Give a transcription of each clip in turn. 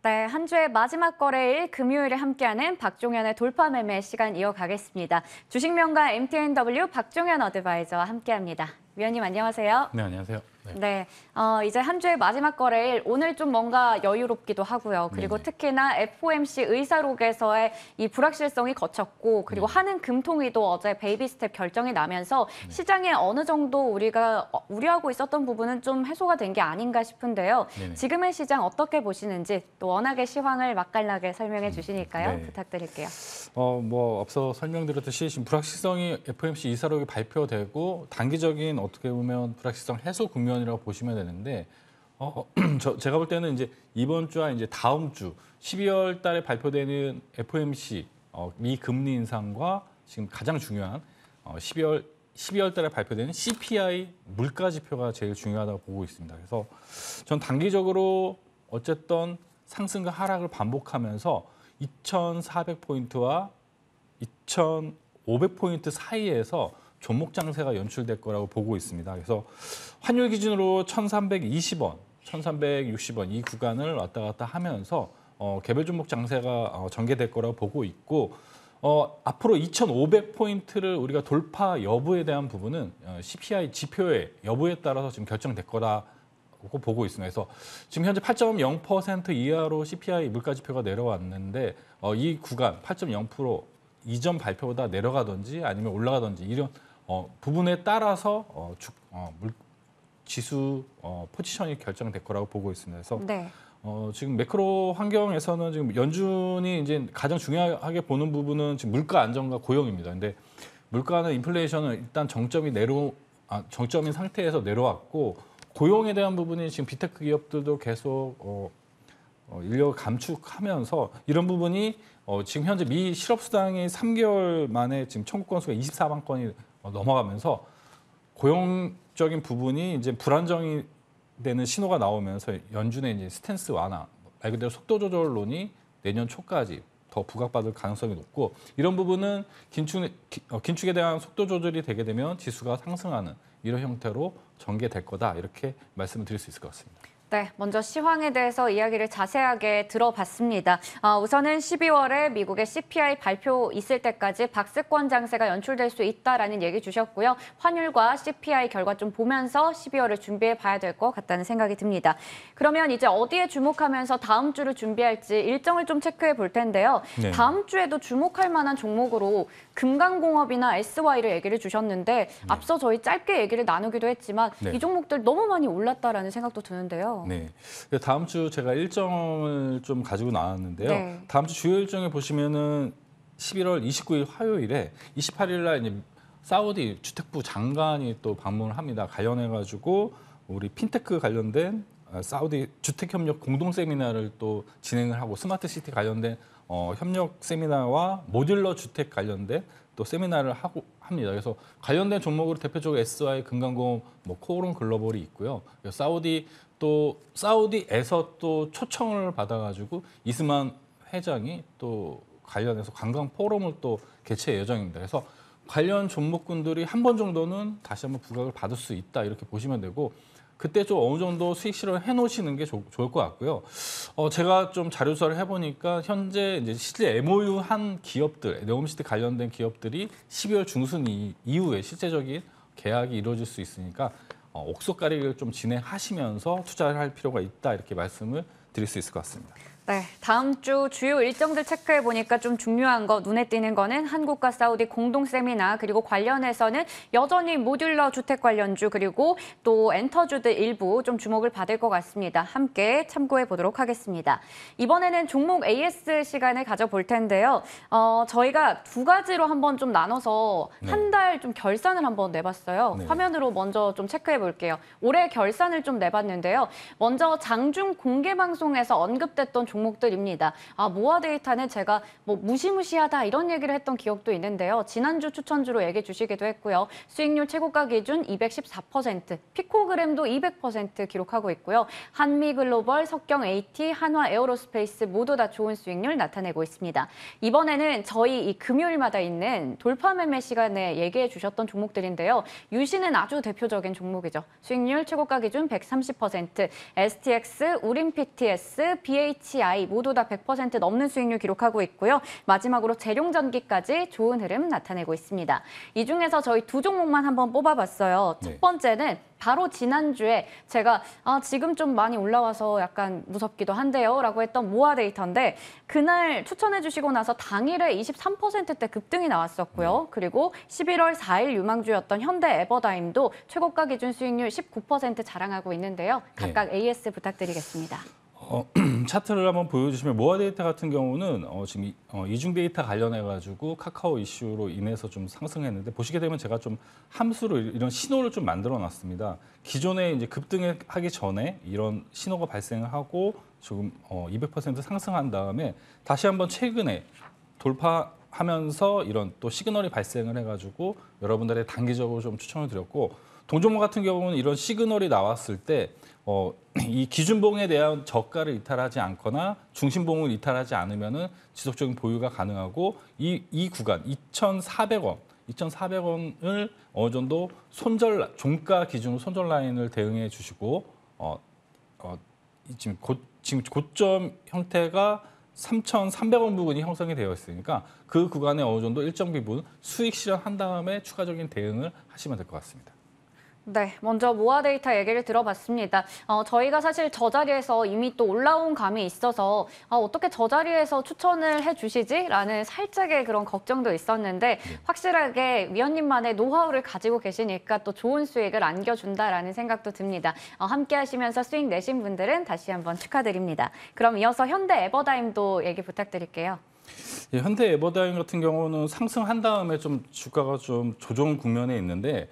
네, 한 주의 마지막 거래일 금요일에 함께하는 박종현의 돌파 매매 시간 이어가겠습니다. 주식명가 MTNW 박종현 어드바이저와 함께합니다. 위원님 안녕하세요. 네, 안녕하세요. 네, 이제 한 주의 마지막 거래일 오늘 좀 뭔가 여유롭기도 하고요. 그리고 네네. 특히나 FOMC 의사록에서의 이 불확실성이 거쳤고 그리고 한은 금통위도 어제 베이비 스텝 결정이 나면서 시장에 어느 정도 우리가 우려하고 있었던 부분은 좀 해소가 된 게 아닌가 싶은데요. 네네. 지금의 시장 어떻게 보시는지 또 워낙의 시황을 맛깔나게 설명해 주시니까요. 네. 부탁드릴게요. 앞서 설명드렸듯이 지금 불확실성이 FOMC 이사록이 발표되고 단기적인 어떻게 보면 불확실성 해소 국면이라고 보시면 되는데 제가 볼 때는 이제 이번 주와 이제 다음 주 12월 달에 발표되는 FOMC 미 금리 인상과 지금 가장 중요한 12월 달에 발표되는 CPI 물가 지표가 제일 중요하다고 보고 있습니다. 그래서 전 단기적으로 어쨌든 상승과 하락을 반복하면서 2,400포인트와 2,500포인트 사이에서 종목 장세가 연출될 거라고 보고 있습니다. 그래서 환율 기준으로 1,320원, 1,360원 이 구간을 왔다 갔다 하면서 개별 종목 장세가 전개될 거라고 보고 있고 앞으로 2,500포인트를 우리가 돌파 여부에 대한 부분은 CPI 지표의 여부에 따라서 지금 결정될 거라고 보고 있습니다. 그래서 지금 현재 8.0% 이하로 CPI 물가 지표가 내려왔는데 이 구간 8.0% 이전 발표보다 내려가든지 아니면 올라가든지 이런 부분에 따라서 지수 포지션이 결정될 거라고 보고 있습니다. 그래서 네. 지금 매크로 환경에서는 지금 연준이 이제 가장 중요하게 보는 부분은 지금 물가 안정과 고용입니다. 근데 물가는 인플레이션은 일단 정점인 상태에서 내려왔고 고용에 대한 부분이 지금 비테크 기업들도 계속 인력을 감축하면서 이런 부분이 지금 현재 미 실업수당이 3개월 만에 지금 청구 건수가 24만 건이 넘어가면서 고용적인 부분이 이제 불안정이 되는 신호가 나오면서 연준의 이제 스탠스 완화, 말 그대로 속도 조절론이 내년 초까지 더 부각받을 가능성이 높고 이런 부분은 긴축에 대한 속도 조절이 되게 되면 지수가 상승하는 이런 형태로 전개될 거다 이렇게 말씀을 드릴 수 있을 것 같습니다. 네, 먼저 시황에 대해서 이야기를 자세하게 들어봤습니다. 우선은 12월에 미국의 CPI 발표 있을 때까지 박스권 장세가 연출될 수 있다라는 얘기 주셨고요. 환율과 CPI 결과 좀 보면서 12월을 준비해 봐야 될 것 같다는 생각이 듭니다. 그러면 이제 어디에 주목하면서 다음 주를 준비할지 일정을 좀 체크해 볼 텐데요. 네. 다음 주에도 주목할 만한 종목으로 금강공업이나 SY를 얘기를 주셨는데 앞서 저희 짧게 얘기를 나누기도 했지만 이 종목들 너무 많이 올랐다라는 생각도 드는데요. 네. 다음 주 제가 일정을 좀 가지고 나왔는데요. 네. 다음 주 주요 일정에 보시면은 11월 29일 화요일에 28일 날 이제 사우디 주택부 장관이 또 방문을 합니다. 관련해가지고 우리 핀테크 관련된 사우디 주택협력 공동 세미나를 또 진행을 하고 스마트 시티 관련된 협력 세미나와 모듈러 주택 관련된 또 세미나를 합니다. 그래서 관련된 종목으로 대표적으로 SY, 금강공업, 코오롱 글로벌이 있고요. 사우디에서 또 초청을 받아가지고 이스만 회장이 또 관련해서 관광 포럼을 또 개최 예정입니다. 그래서 관련 종목군들이 한 번 정도는 다시 한번 부각을 받을 수 있다 이렇게 보시면 되고 그때 좀 어느 정도 수익 실현을 해놓으시는 게 좋을 것 같고요. 제가 좀 자료 조사를 해보니까 현재 이제 실제 MOU 한 기업들, 네옴시티 관련된 기업들이 12월 중순 이후에 실제적인 계약이 이루어질 수 있으니까 옥석가리를 좀 진행하시면서 투자를 할 필요가 있다 이렇게 말씀을 드릴 수 있을 것 같습니다. 네, 다음 주 주요 일정들 체크해 보니까 좀 중요한 거 눈에 띄는 거는 한국과 사우디 공동 세미나 그리고 관련해서는 여전히 모듈러 주택 관련주 그리고 또 엔터주들 일부 좀 주목을 받을 것 같습니다. 함께 참고해 보도록 하겠습니다. 이번에는 종목 AS 시간을 가져볼 텐데요. 저희가 두 가지로 한번 좀 나눠서 한 달 좀 결산을 한번 내봤어요. 네. 화면으로 먼저 좀 체크해 볼게요. 올해 결산을 좀 내봤는데요. 먼저 장중 공개 방송에서 언급됐던 종목들입니다. 모아 데이터는 제가 무시무시하다 이런 얘기를 했던 기억도 있는데요. 지난주 추천주로 얘기해 주시기도 했고요. 수익률 최고가 기준 214%, 피코그램도 200% 기록하고 있고요. 한미글로벌, 석경 AT, 한화 에어로스페이스 모두 다 좋은 수익률 나타내고 있습니다. 이번에는 저희 이 금요일마다 있는 돌파 매매 시간에 얘기해 주셨던 종목들인데요. 유신은 아주 대표적인 종목이죠. 수익률 최고가 기준 130%, STX, 우림 PTS, BHI TDI 모두 다 100% 넘는 수익률 기록하고 있고요. 마지막으로 재룡전기까지 좋은 흐름 나타내고 있습니다. 이 중에서 저희 두 종목만 한번 뽑아봤어요. 네. 첫 번째는 바로 지난주에 제가 지금 좀 많이 올라와서 약간 무섭기도 한데요 라고 했던 모아 데이터인데 그날 추천해 주시고 나서 당일에 23%대 급등이 나왔었고요. 그리고 11월 4일 유망주였던 현대 에버다임도 최고가 기준 수익률 19% 자랑하고 있는데요. 각각 AS 부탁드리겠습니다. 차트를 한번 보여주시면 모아 데이터 같은 경우는 지금 이중 데이터 관련해가지고 카카오 이슈로 인해서 좀 상승했는데 보시게 되면 제가 좀 함수로 이런 신호를 좀 만들어놨습니다. 기존에 이제 급등하기 전에 이런 신호가 발생을 하고 조금 200% 상승한 다음에 다시 한번 최근에 돌파하면서 이런 또 시그널이 발생을 해가지고 여러분들의 단기적으로 좀 추천을 드렸고 동종목 같은 경우는 이런 시그널이 나왔을 때 이 기준봉에 대한 저가를 이탈하지 않거나 중심봉을 이탈하지 않으면은 지속적인 보유가 가능하고 이 구간 2,400원을 어느 정도 종가 기준으로 손절 라인을 대응해 주시고 지금 고점 형태가 3,300원 부근이 형성이 되어 있으니까 그 구간에 어느 정도 일정 부분 수익 실현한 다음에 추가적인 대응을 하시면 될 것 같습니다. 네, 먼저 모아 데이터 얘기를 들어봤습니다. 저희가 사실 저 자리에서 이미 또 올라온 감이 있어서 어떻게 저 자리에서 추천을 해주시지? 라는 살짝의 그런 걱정도 있었는데 확실하게 위원님만의 노하우를 가지고 계시니까 또 좋은 수익을 안겨준다라는 생각도 듭니다. 함께 하시면서 수익 내신 분들은 다시 한번 축하드립니다. 그럼 이어서 현대 에버다임도 얘기 부탁드릴게요. 예, 현대 에버다임 같은 경우는 상승한 다음에 좀 주가가 좀 조정 국면에 있는데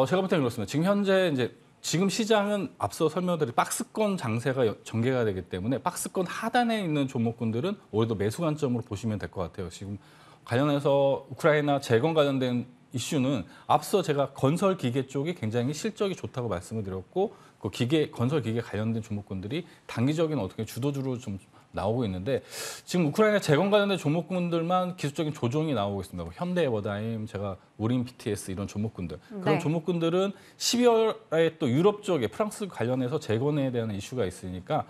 제가 볼 때는 그렇습니다. 지금 현재 지금 시장은 앞서 설명드린 박스권 장세가 전개가 되기 때문에 박스권 하단에 있는 종목군들은 오히려 매수 관점으로 보시면 될 것 같아요. 지금 관련해서 우크라이나 재건 관련된 이슈는 앞서 제가 건설 기계 쪽이 굉장히 실적이 좋다고 말씀을 드렸고 그 건설 기계 관련된 종목군들이 단기적인 어떻게 주도주로 좀 나오고 있는데 지금 우크라이나 재건 관련된 종목군들만 기술적인 조정이 나오고 있습니다. 뭐 현대 에버다임, 제가 우린 BTS 이런 종목군들. 그런 종목군들은 12월에 또 유럽 쪽에 프랑스 관련해서 재건에 대한 이슈가 있으니까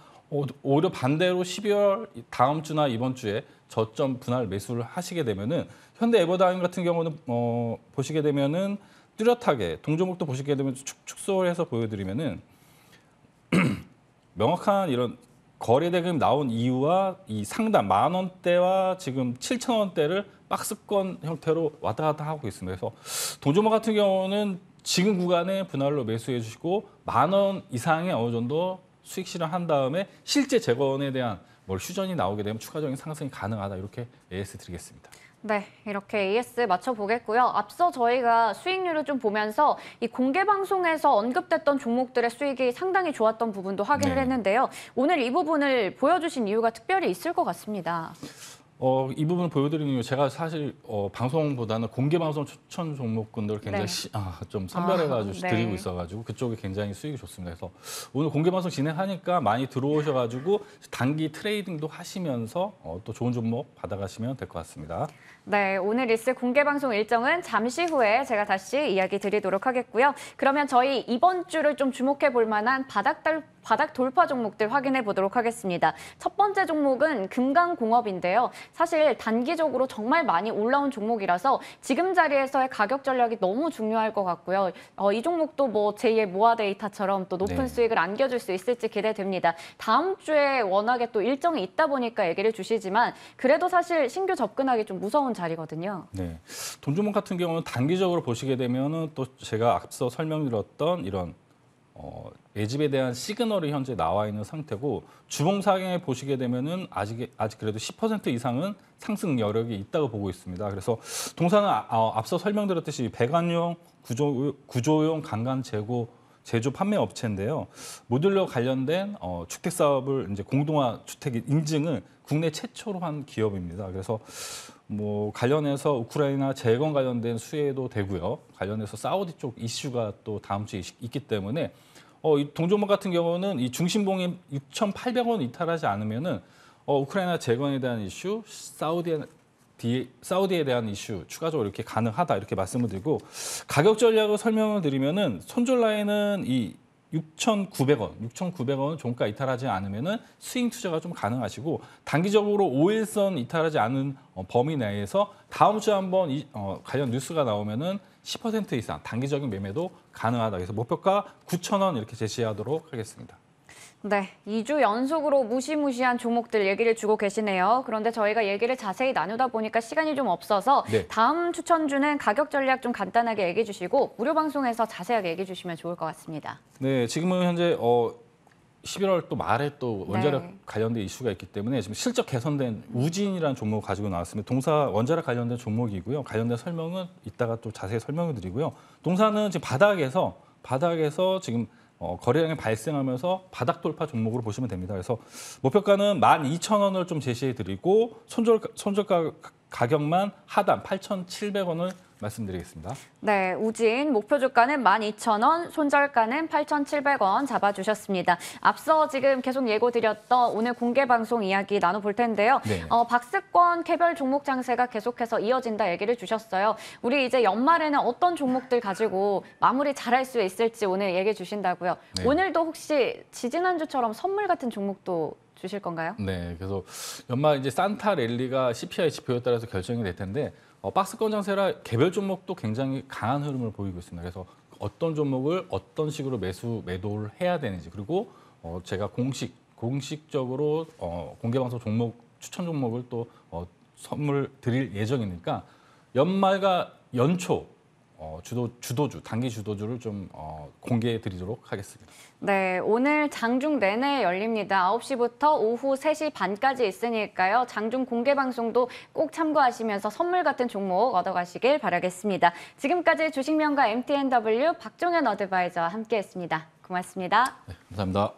오히려 반대로 12월 다음 주나 이번 주에 저점 분할 매수를 하시게 되면은 현대 에버다임 같은 경우는 보시게 되면은 뚜렷하게 동종목도 보시게 되면 축소해서 보여드리면은 명확한 이런 거래 대금 나온 이유와 이 상단 10,000원대와 지금 7,000원대를 박스권 형태로 왔다 갔다 하고 있습니다. 그래서 동종목 같은 경우는 지금 구간에 분할로 매수해 주시고 10,000원 이상의 어느 정도 수익 실현한 다음에 실제 재건에 대한 휴전이 나오게 되면 추가적인 상승이 가능하다 이렇게 AS 드리겠습니다. 네, 이렇게 AS 맞춰보겠고요. 앞서 저희가 수익률을 좀 보면서 이 공개 방송에서 언급됐던 종목들의 수익이 상당히 좋았던 부분도 확인을 했는데요. 오늘 이 부분을 보여주신 이유가 특별히 있을 것 같습니다. 이 부분을 보여드리는 이유 제가 사실 방송보다는 공개 방송 추천 종목군들을 굉장히 좀 선별해가지고 드리고 있어가지고 그쪽이 굉장히 수익이 좋습니다. 그래서 오늘 공개 방송 진행하니까 많이 들어오셔가지고 단기 트레이딩도 하시면서 또 좋은 종목 받아가시면 될 것 같습니다. 네, 오늘 있을 공개 방송 일정은 잠시 후에 제가 다시 이야기 드리도록 하겠고요. 그러면 저희 이번 주를 좀 주목해 볼 만한 바닥 돌파 종목들 확인해 보도록 하겠습니다. 첫 번째 종목은 금강공업인데요. 사실 단기적으로 정말 많이 올라온 종목이라서 지금 자리에서의 가격 전략이 너무 중요할 것 같고요. 이 종목도 뭐 제2의 모아 데이터처럼 또 높은 수익을 안겨줄 수 있을지 기대됩니다. 다음 주에 워낙에 또 일정이 있다 보니까 얘기를 주시지만 그래도 사실 신규 접근하기 좀 무서운 자리거든요. 네, 동종목 같은 경우는 단기적으로 보시게 되면은 또 제가 앞서 설명드렸던 이런 매집에 대한 시그널이 현재 나와 있는 상태고 주봉상에 보시게 되면은 아직 그래도 10% 이상은 상승 여력이 있다고 보고 있습니다. 그래서 동사는 앞서 설명드렸듯이 배관용 구조용 강간 제조 판매 업체인데요. 모듈러 관련된 주택 사업을 이제 공동화 주택 인증을 국내 최초로 한 기업입니다. 그래서 뭐 관련해서 우크라이나 재건 관련된 수혜도 되고요. 관련해서 사우디 쪽 이슈가 또 다음 주에 있기 때문에 이 동종목 같은 경우는 이 중심봉이 6,800원 이탈하지 않으면은 우크라이나 재건에 대한 이슈, 사우디에 대한 이슈 추가적으로 이렇게 가능하다 이렇게 말씀을 드리고 가격 전략을 설명을 드리면은 손절 라인은 이 6,900원, 6,900원 종가 이탈하지 않으면은 스윙 투자가 좀 가능하시고 단기적으로 5일선 이탈하지 않은 범위 내에서 다음 주에 한번 관련 뉴스가 나오면은 10% 이상 단기적인 매매도 가능하다. 그래서 목표가 9,000원 이렇게 제시하도록 하겠습니다. 네, 2주 연속으로 무시무시한 종목들 얘기를 주고 계시네요. 그런데 저희가 얘기를 자세히 나누다 보니까 시간이 좀 없어서 네. 다음 추천주는 가격 전략 좀 간단하게 얘기해 주시고 무료 방송에서 자세하게 얘기해 주시면 좋을 것 같습니다. 네, 지금은 현재 11월 또 말에 또 원자력 네. 관련된 이슈가 있기 때문에 지금 실적 개선된 우진이라는 종목을 가지고 나왔습니다. 동사 원자력 관련된 종목이고요. 관련된 설명은 이따가 또 자세히 설명을 드리고요. 동사는 지금 바닥에서 지금 거래량이 발생하면서 바닥 돌파 종목으로 보시면 됩니다. 그래서 목표가는 12,000원을 좀 제시해 드리고 손절가 가격만 하단 8,700원을 말씀드리겠습니다. 네, 우진 목표 주가는 12,000원, 손절가는 8,700원 잡아주셨습니다. 앞서 지금 계속 예고드렸던 오늘 공개 방송 이야기 나눠볼 텐데요. 네. 박스권 개별 종목 장세가 계속해서 이어진다 얘기를 주셨어요. 우리 이제 연말에는 어떤 종목들 가지고 마무리 잘할 수 있을지 오늘 얘기해 주신다고요. 네. 오늘도 혹시 지지난주처럼 선물 같은 종목도 주실 건가요? 네, 그래서 연말 이제 산타 랠리가 CPI 지표에 따라서 결정이 될 텐데 박스권 장세라 개별 종목도 굉장히 강한 흐름을 보이고 있습니다. 그래서 어떤 종목을 어떤 식으로 매도를 해야 되는지 그리고 제가 공식적으로 공개 방송 추천 종목을 또 선물 드릴 예정이니까 연말과 연초 단기 주도주를 좀 공개해 드리도록 하겠습니다. 네, 오늘 장중 내내 열립니다. 9시부터 오후 3시 반까지 있으니까요. 장중 공개 방송도 꼭 참고하시면서 선물 같은 종목 얻어가시길 바라겠습니다. 지금까지 주식명가 MTNW 박종현 어드바이저와 함께했습니다. 고맙습니다. 네, 감사합니다.